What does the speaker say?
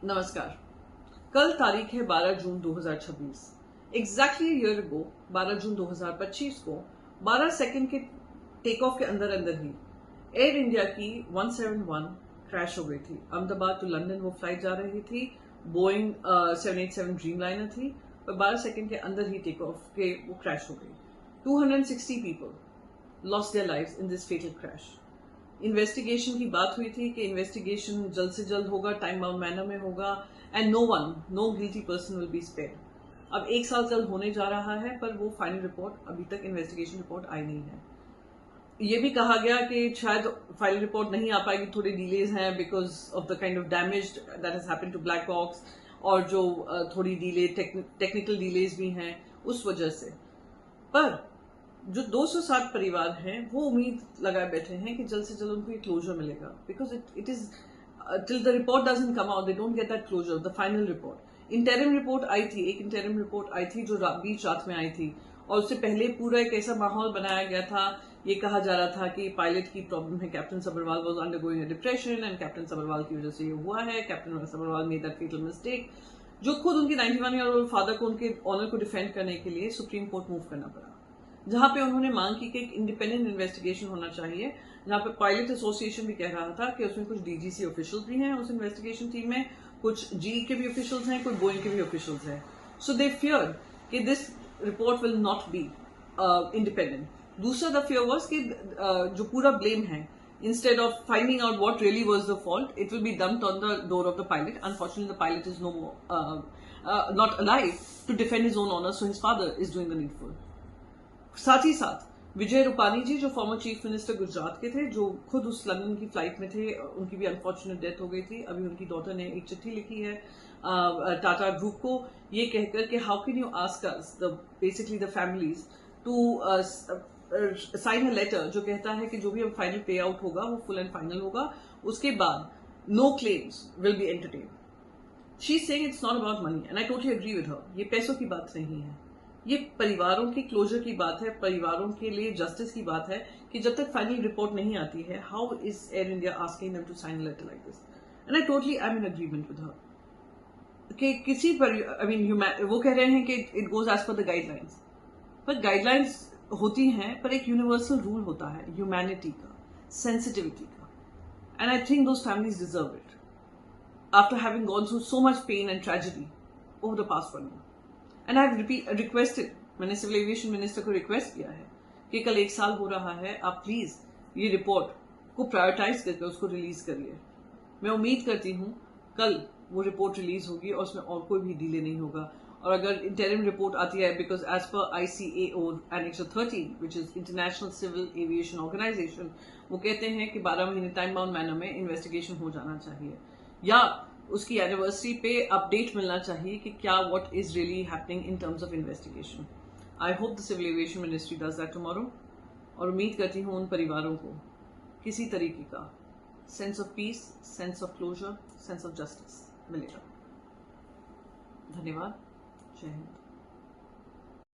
नमस्कार। कल तारीख है 12 जून 2026। एग्जैक्टली ईयर अगो 12 जून 2025 को 12 सेकंड के टेक ऑफ के अंदर ही एयर इंडिया की 171 क्रैश हो गई थी। अहमदाबाद टू लंदन वो फ्लाइट जा रही थी। बोइंग 787 ड्रीमलाइनर थी, पर 12 सेकंड के अंदर ही टेक ऑफ के वो क्रैश हो गई। 260 people lost their lives in this fatal crash. Investigation की बात हुई थी कि इन्वेस्टिगेशन जल्द से जल्द होगा, टाइम बाउंड मैनर में होगा, and no guilty person will be spared. अब 1 साल जल्द होने जा रहा है, पर वो फाइनल रिपोर्ट अभी तक इन्वेस्टिगेशन रिपोर्ट आई नहीं है। ये भी कहा गया कि शायद फाइनल रिपोर्ट नहीं आ पाएगी, थोड़े डिलेज हैं because of the kind of damage that has happened to black box, और जो थोड़ी डिले टेक्निकल डिलेज भी हैं उस वजह से। पर जो 260 परिवार हैं वो उम्मीद लगाए बैठे हैं कि जल्द से जल्द उनको ये क्लोजर मिलेगा, because it is till the report doesn't come out they don't get that closure, the final report. Interim report आई थी, एक इंटरिम रिपोर्ट आई थी जो बीच रात में आई थी, और उससे पहले पूरा एक ऐसा माहौल बनाया गया था। ये कहा जा रहा था कि पायलट की प्रॉब्लम है, captain Sabharwal was undergoing a depression and captain Sabharwal की वजह से ये हुआ है, captain Sabharwal made that fatal mistake, जो खुद उनके 91 ईयर ओल्ड फादर को उनके ऑनर को डिफेंड करने के लिए सुप्रीम कोर्ट मूव करना पड़ा, जहां पे उन्होंने मांग की कि एक इंडिपेंडेंट इन्वेस्टिगेशन होना चाहिए। जहां पे पायलट एसोसिएशन भी कह रहा था कि उसमें कुछ डीजीसी ऑफिशियल्स भी हैं उस इन्वेस्टिगेशन टीम में, कुछ जी के भी ऑफिशियल्स हैं, कुछ बोइंग के भी ऑफिशियल्स हैं। सो दे फियर कि this report will not be independent. दूसरा द फियर वॉज कि जो पूरा ब्लेम है, instead of finding out what really was the fault, it will be dumped on the door of the pilot. Unfortunately, the pilot is no more not alive to defend his own honor, so his father is doing the needful. साथ ही साथ विजय रूपानी जी, जो former chief minister Gujarat के थे, जो खुद उस London की flight में थे, उनकी भी अनफॉर्चुनेट डेथ हो गई थी। अभी उनकी डॉटर ने एक चिट्ठी लिखी है टाटा ग्रुप को, ये कहकर कि how can you ask us basically the families to sign a letter जो कहता है कि जो भी अब फाइनल पे आउट होगा वो फुल एंड फाइनल होगा, उसके बाद no claims will be entertain. She is saying it's not about money and I totally agree with her. ये पैसों की बात नहीं है, ये परिवारों की क्लोजर की बात है, परिवारों के लिए जस्टिस की बात है कि जब तक फाइनल रिपोर्ट नहीं आती है, how is Air India asking them to sign a letter like this. And I totally I am in agreement with her कि किसी पर आई मीन वो कह रहे हैं कि it goes as per the guidelines, पर गाइडलाइंस होती हैं, पर एक यूनिवर्सल रूल होता है ह्यूमैनिटी का, सेंसिटिविटी का, and I think those families deserve it after having gone through so much pain and tragedy over the past 1 year. And I have requested, मैंने सिविल एविएशन मिनिस्टर को request किया है कि कल 1 साल हो रहा है, आप प्लीज ये रिपोर्ट को प्रायोरिटाइज करके उसको रिलीज करिए। मैं उम्मीद करती हूँ कल वो रिपोर्ट रिलीज होगी और उसमें और कोई भी डिले नहीं होगा। और अगर इंटरिम रिपोर्ट आती है, because as per ICAO annex 13 which is international civil aviation organisation, वो कहते हैं कि 12 महीने टाइम बाउंड मैनर में इन्वेस्टिगेशन हो जाना चाहिए, या उसकी एनिवर्सरी पे अपडेट मिलना चाहिए कि क्या what is really happening in terms of investigation. I hope the civil aviation ministry does that tomorrow, और उम्मीद करती हूँ उन परिवारों को किसी तरीके का sense of peace, sense of closure, sense of justice मिलेगा। धन्यवाद। जय हिंद।